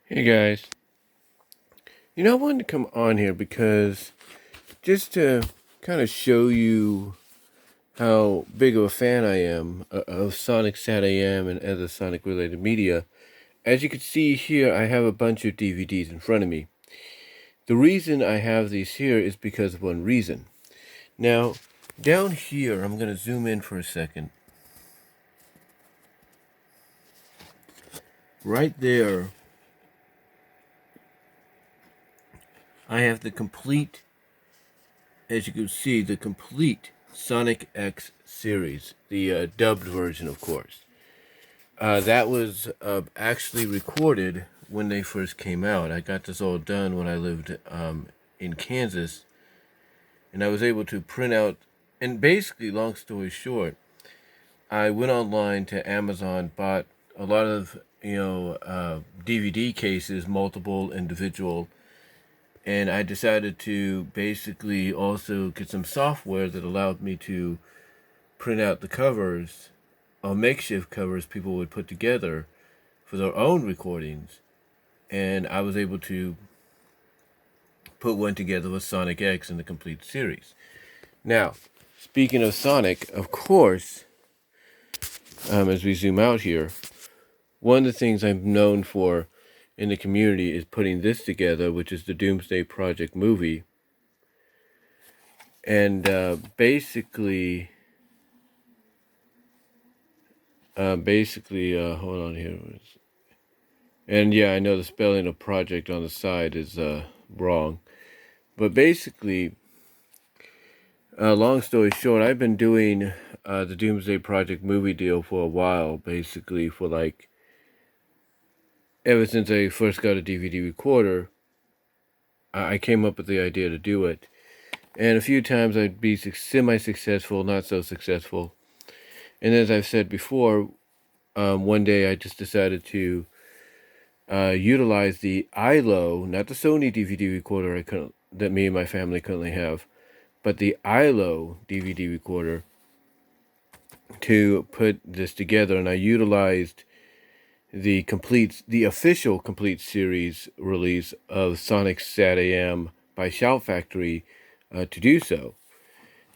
Hey guys, I wanted to come on here because just to kind of show you how big of a fan I am of Sonic SatAM and other Sonic related media. As you can see here, I have a bunch of DVDs in front of me. The reason I have these here is because of one reason. Now, down here, I'm going to zoom in for a second. Right there, I have the complete, as you can see, the complete Sonic X series, the dubbed version, of course. That was actually recorded when they first came out. I got this all done when I lived in Kansas, and I was able to print out. And basically, long story short, I went online to Amazon, bought a lot of DVD cases, multiple individual, and I decided to basically also get some software that allowed me to print out the covers, or makeshift covers people would put together for their own recordings, and I was able to put one together with Sonic X in the complete series. Now, speaking of Sonic, of course, as we zoom out here, one of the things I'm known for in the community is putting this together, which is the Doomsday Project movie. And basically, hold on here. And yeah, I know the spelling of project on the side is wrong. But basically, long story short, I've been doing the Doomsday Project movie deal for a while, basically for like, ever since I first got a DVD recorder, I came up with the idea to do it. And a few times I'd be semi-successful, not so successful. And as I've said before, one day I just decided to utilize the ILO, not the Sony DVD recorder that me and my family currently have, but the ILO DVD recorder to put this together. And I utilized the official complete series release of Sonic SatAM by Shout Factory to do so.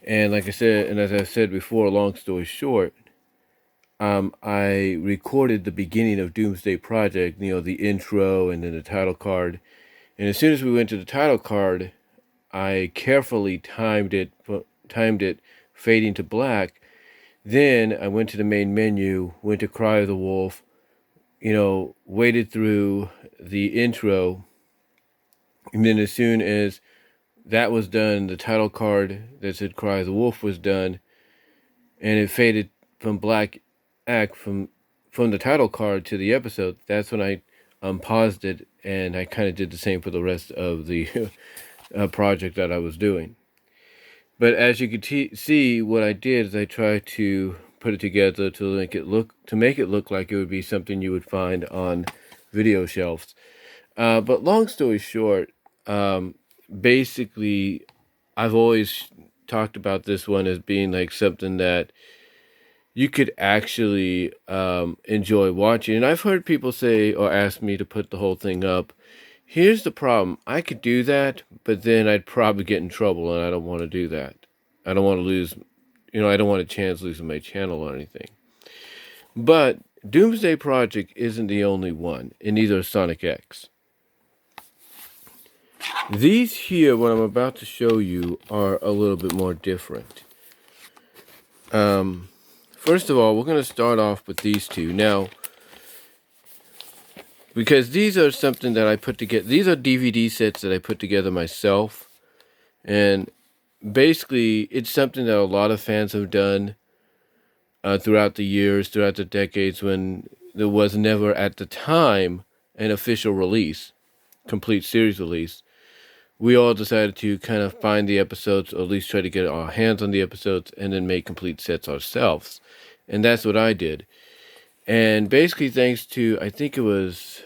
And like I said, and as I said before, long story short, I recorded the beginning of Doomsday Project, the intro and then the title card. And as soon as we went to the title card, I carefully timed it fading to black. Then I went to the main menu, went to Cry of the Wolf, waited through the intro. And then as soon as that was done, the title card that said Cry of the Wolf was done, and it faded from black act from the title card to the episode. That's when I paused it, and I kind of did the same for the rest of the project that I was doing. But as you can see, what I did is I tried to put it together to make it look like it would be something you would find on video shelves. But long story short, basically, I've always talked about this one as being like something that you could actually enjoy watching. And I've heard people say or ask me to put the whole thing up. Here's the problem. I could do that, but then I'd probably get in trouble, and I don't want to do that. I don't want to lose, I don't want a chance losing my channel or anything. But Doomsday Project isn't the only one, and neither is Sonic X. These here, what I'm about to show you, are a little bit more different. First of all, we're going to start off with these two. Now, because these are something that I put together. These are DVD sets that I put together myself. And basically, it's something that a lot of fans have done throughout the years, throughout the decades, when there was never, at the time, an official release, complete series release. We all decided to kind of find the episodes, or at least try to get our hands on the episodes, and then make complete sets ourselves. And that's what I did. And basically, thanks to, I think it was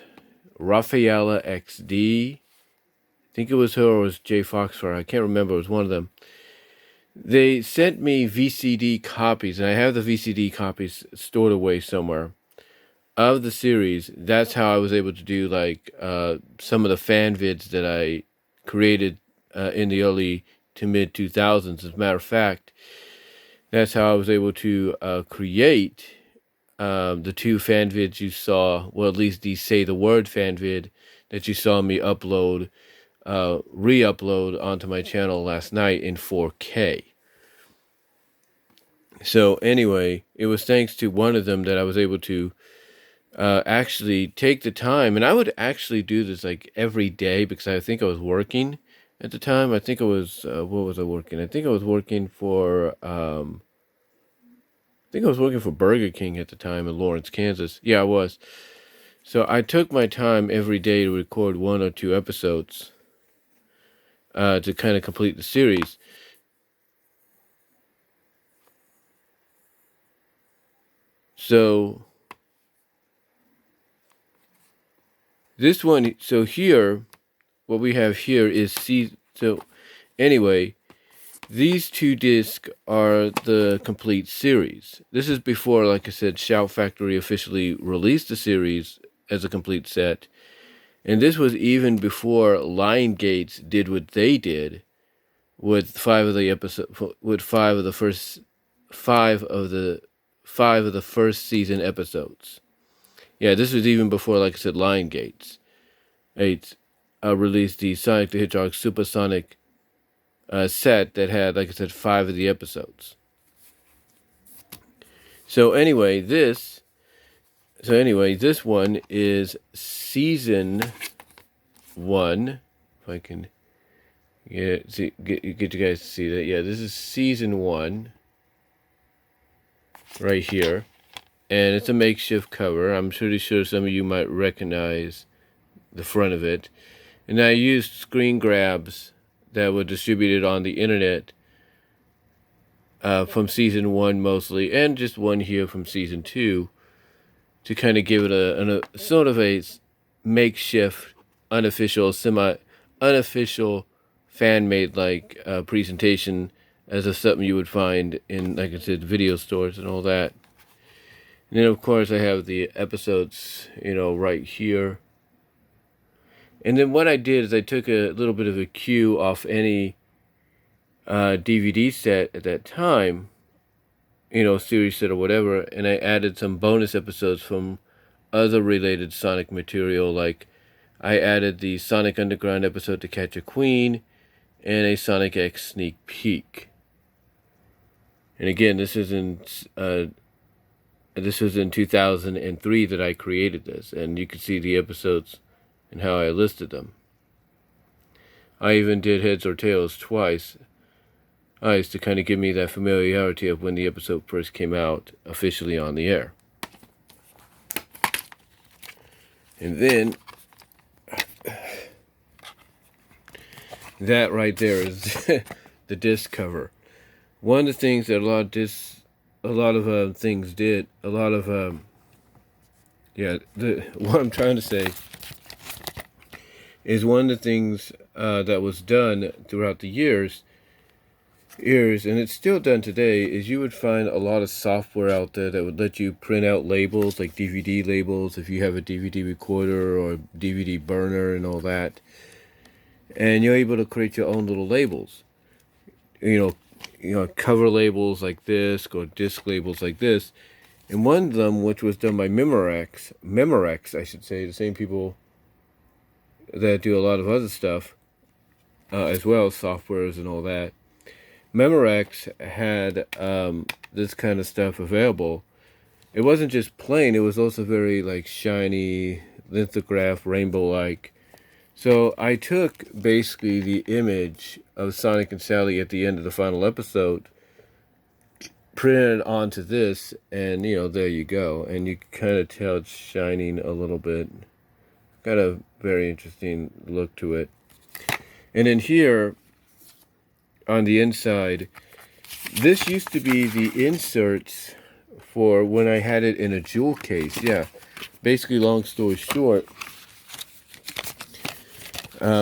Rafaela XD, I think it was her or it was Jay Foxfire, I can't remember, it was one of them. They sent me VCD copies, and I have the VCD copies stored away somewhere, of the series, that's how I was able to do like some of the fan vids that I created in the early to mid 2000s. As a matter of fact, that's how I was able to create the two fan vids you saw, well, at least the Say the Word fan vid that you saw me upload, re-upload onto my channel last night in 4K. So anyway, it was thanks to one of them that I was able to actually take the time, and I would actually do this like every day because I think I was working at the time. I think I was, what was I working? I think I was working for, Burger King at the time in Lawrence, Kansas. Yeah, I was. So I took my time every day to record 1 or 2 episodes to kind of complete the series. So this one, so here, what we have here is so anyway, these 2 discs are the complete series. This is before, like I said, Shout Factory officially released the series as a complete set. And this was even before Lionsgate did what they did with 5 of the first season episodes. Yeah, this was even before, like I said, Lionsgate released the Sonic the Hedgehog Supersonic set that had, like I said, 5 of the episodes. So anyway, this one is season 1. If I can get you guys to see that. Yeah, this is season 1 right here. And it's a makeshift cover. I'm pretty sure some of you might recognize the front of it. And I used screen grabs that were distributed on the internet from season 1 mostly, and just one here from season 2, to kind of give it a sort of a makeshift, unofficial, unofficial, fan-made like presentation as of something you would find in, like I said, video stores and all that. And then, of course, I have the episodes, right here. And then what I did is I took a little bit of a cue off any DVD set at that time, series set or whatever, and I added some bonus episodes from other related Sonic material. Like, I added the Sonic Underground episode To Catch a Queen and a Sonic X sneak peek. And again, this was in 2003 that I created this, and you can see the episodes and how I listed them. I even did Heads or Tails twice, to kind of give me that familiarity of when the episode first came out officially on the air. And then that right there is the disc cover. One of the things that what I'm trying to say is one of the things that was done throughout the years, and it's still done today, is you would find a lot of software out there that would let you print out labels, like DVD labels, if you have a DVD recorder or DVD burner and all that. And you're able to create your own little labels. Cover labels like this, or disc labels like this. And one of them, which was done by Memorex, I should say, the same people that do a lot of other stuff, as well as softwares and all that. Memorex had this kind of stuff available. It wasn't just plain, it was also very like shiny, lithograph, rainbow-like. So I took basically the image of Sonic and Sally at the end of the final episode, printed it onto this, and there you go. And you can kind of tell it's shining a little bit. Got a very interesting look to it. And then here on the inside, this used to be the inserts for when I had it in a jewel case. Yeah, basically, long story short,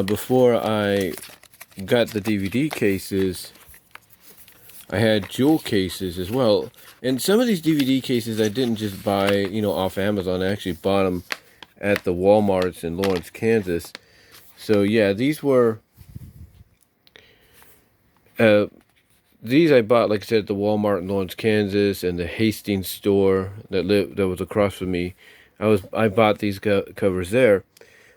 before I got the DVD cases, I had jewel cases as well. And some of these DVD cases I didn't just buy, you know, off Amazon. I actually bought them at the Walmarts in Lawrence, Kansas. So yeah, these were these I bought, like I said, at the Walmart in Lawrence, Kansas, and the Hastings store that was across from me. I bought these covers there.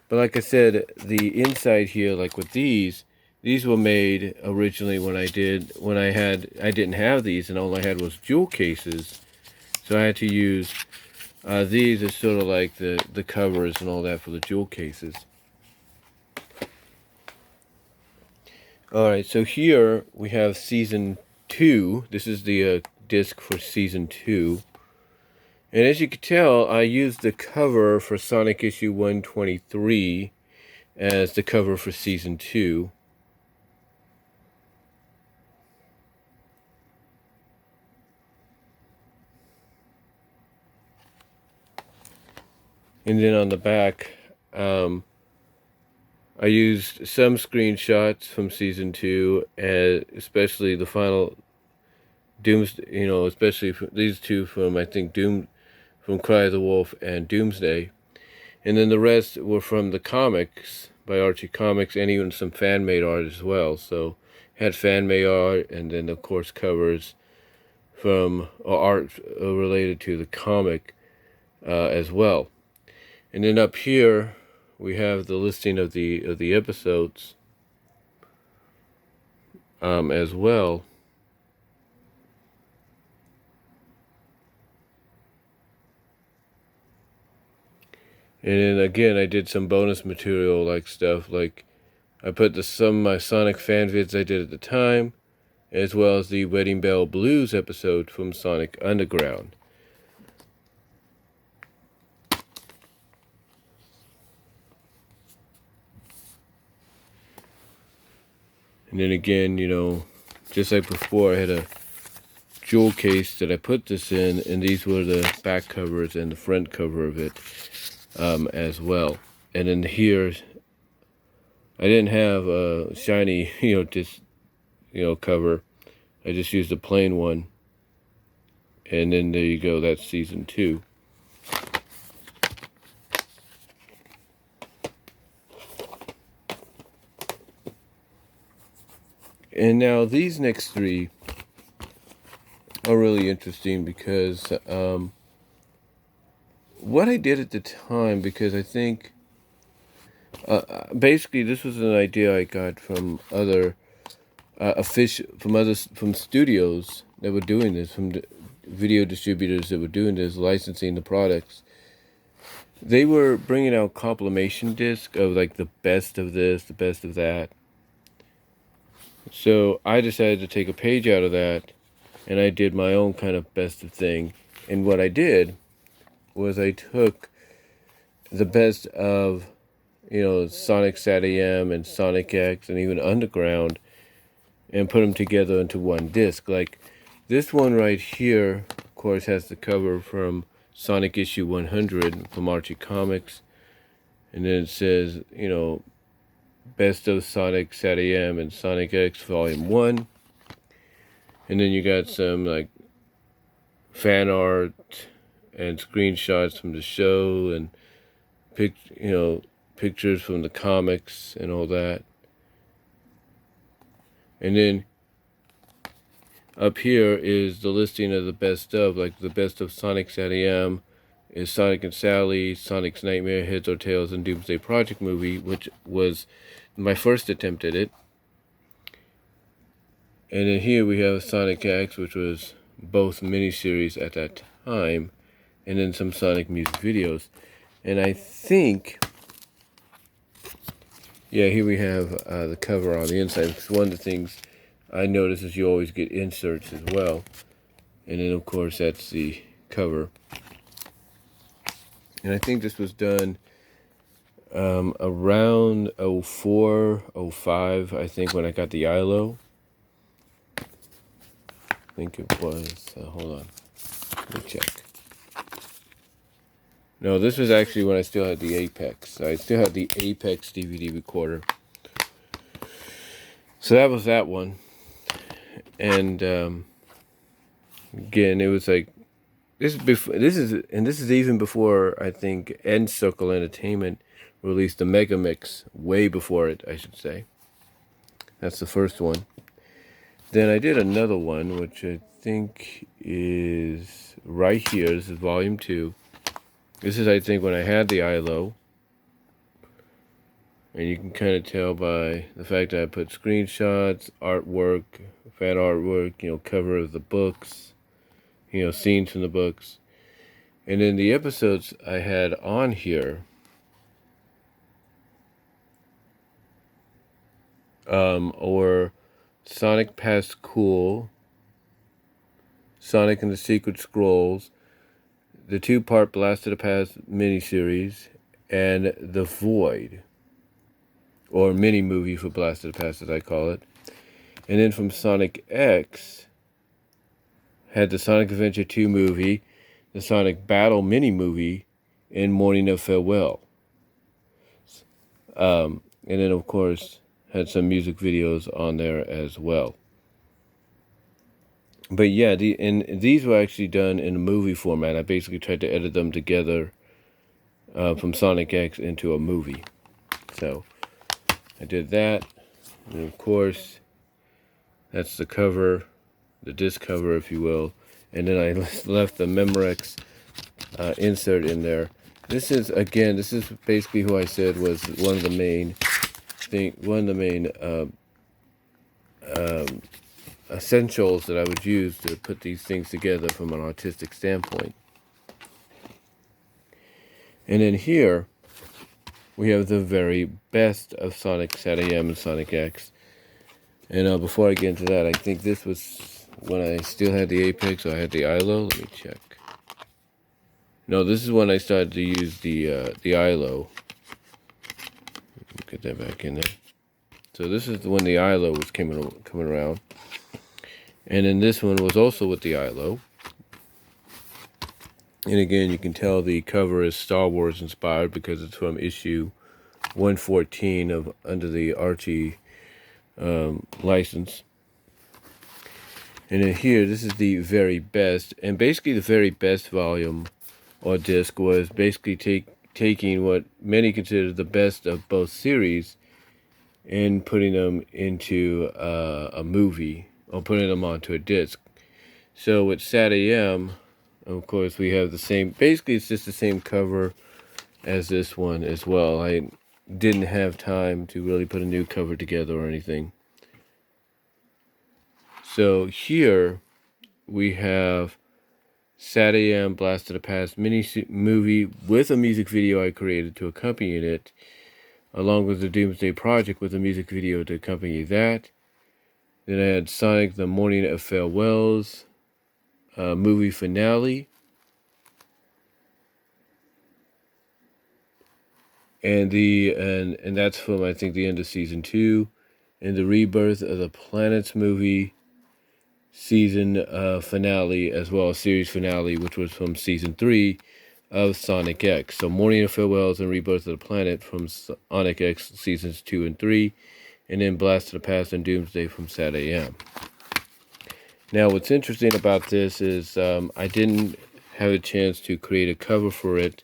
But like I said, the inside here, like with these were made originally when I didn't have these, and all I had was jewel cases. So I had to use these as sort of like the covers and all that for the jewel cases. Alright, so here we have season 2. This is the disc for season 2. And as you can tell, I used the cover for Sonic issue 123 as the cover for season 2. And then on the back, I used some screenshots from season 2, especially the final Doomsday, you know, especially these two from, I think, from Cry of the Wolf and Doomsday. And then the rest were from the comics by Archie Comics, and even some fan-made art as well. So had fan-made art, and then of course covers from art related to the comic as well. And then up here we have the listing of the episodes as well. And then again, I did some bonus material, like stuff like I put some of my Sonic fan vids I did at the time, as well as the Wedding Bell Blues episode from Sonic Underground. And then again, you know, just like before, I had a jewel case that I put this in, and these were the back covers and the front cover of it as well. And then here, I didn't have a shiny, cover. I just used a plain one. And then there you go, that's season 2. And now these next 3 are really interesting because what I did at the time, because I think basically this was an idea I got from other from studios that were doing this, from video distributors that were doing this, licensing the products. They were bringing out compilation disc of like the best of this, the best of that. So I decided to take a page out of that, and I did my own kind of best of thing. And what I did was I took the best of, Sonic SatAM and Sonic X and even Underground, and put them together into one disc. Like this one right here, of course, has the cover from Sonic issue 100 from Archie Comics. And then it says, Best of Sonic SatAM and Sonic X Volume 1. And then you got some like fan art and screenshots from the show, and pictures from the comics and all that. And then up here is the listing of the best of, like the best of Sonic SatAM is Sonic and Sally, Sonic's Nightmare, Heads or Tails, and Doomsday Project movie, which was my first attempt at it. And then here we have Sonic X, which was both miniseries at that time, and then some Sonic music videos. And I think, yeah, here we have the cover on the inside. Because one of the things I noticed is you always get inserts as well. And then, of course, that's the cover. And I think this was done around 04, 05, I think, when I got the ILO. I think it was, hold on, let me check. No, this was actually when I still had the Apex. I still had the Apex DVD recorder. So that was that one. And again, it was like this is before this is even before I think End Circle Entertainment released the Mega Mix. Way before it, I should say. That's the first one. Then I did another one, which I think is right here. This is Volume 2. This is, I think, when I had the ILO. And you can kind of tell by the fact that I put screenshots, artwork, fan artwork, cover of the books, scenes from the books. And then the episodes I had on here, or Sonic Past Cool, Sonic and the Secret Scrolls, the 2-part Blast of the Past miniseries, and The Void, or mini movie for Blast of the Past as I call it. And then from Sonic X, had the Sonic Adventure 2 movie, the Sonic Battle mini movie, and Morning of Farewell. And then, of course, had some music videos on there as well. But yeah, these were actually done in a movie format. I basically tried to edit them together from Sonic X into a movie. So I did that. And of course, that's the cover, the disc cover, if you will. And then I left the Memorex insert in there. This is basically who I said was one of the main essentials that I would use to put these things together from an artistic standpoint. And then here we have the very best of Sonic SatAM and Sonic X. And before I get into that, I think this was when I still had the Apex, or I had the ILO. Let me check. No, this is when I started to use the ILO. Get that back in there. So this is when the ILO was coming around. And then this one was also with the ILO. And again, you can tell the cover is Star Wars inspired because it's from issue 114 of under the Archie license. And then here, this is the very best. And basically the very best volume or disc was basically taking what many consider the best of both series and putting them into a movie, or putting them onto a disc. So with SatAM, of course, we have the same, basically it's just the same cover as this one as well. I didn't have time to really put a new cover together or anything. So here we have SatAM Blast of the Past mini movie with a music video I created to accompany it, along with the Doomsday Project with a music video to accompany that. Then I had Sonic the Morning of Farewells movie finale. And that's from, I think, the end of season 2. And the Rebirth of the Planets movie season finale, as well as series finale, which was from season 3 of Sonic X. So Morning of Farewells and Rebirth of the Planet from Sonic X seasons 2 and 3. And then Blast of the Past and Doomsday from SatAM. Now, what's interesting about this is I didn't have a chance to create a cover for it.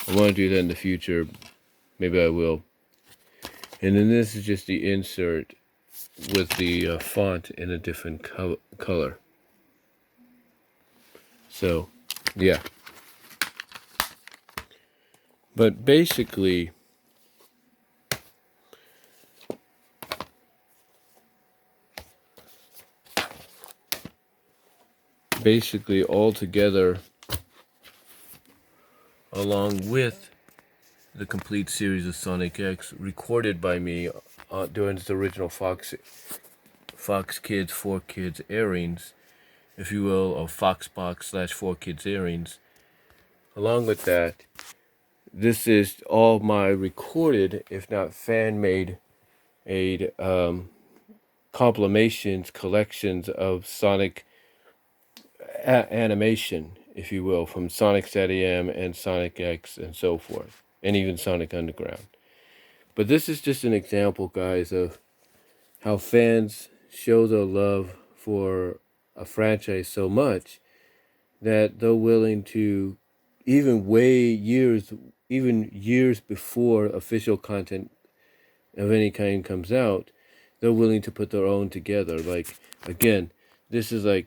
I want to do that in the future. Maybe I will. And then this is just the insert with the font in a different color. So, yeah. But basically, all together, along with the complete series of Sonic X, recorded by me during the original Fox Kids 4Kids airings, if you will, or Foxbox / 4Kids airings. Along with that, this is all my recorded, if not fan-made, compilations, collections of Sonic animation, if you will, from Sonic SatAM and Sonic X and so forth, and even Sonic Underground. But this is just an example, guys, of how fans show their love for a franchise so much that they're willing to, even years before official content of any kind comes out, they're willing to put their own together. Like, again, this is like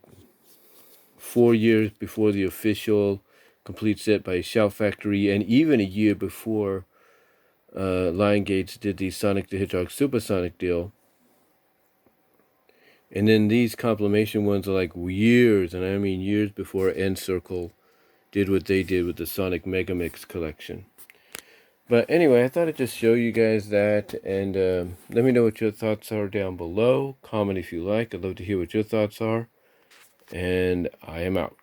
4 years before the official complete set by Shout Factory, and even a year before Lionsgate did the Sonic the Hedgehog Supersonic deal. And then these compilation ones are like years, and I mean years before N-Circle did what they did with the Sonic Megamix collection. But anyway, I thought I'd just show you guys that, and let me know what your thoughts are down below. Comment if you like. I'd love to hear what your thoughts are. And I am out.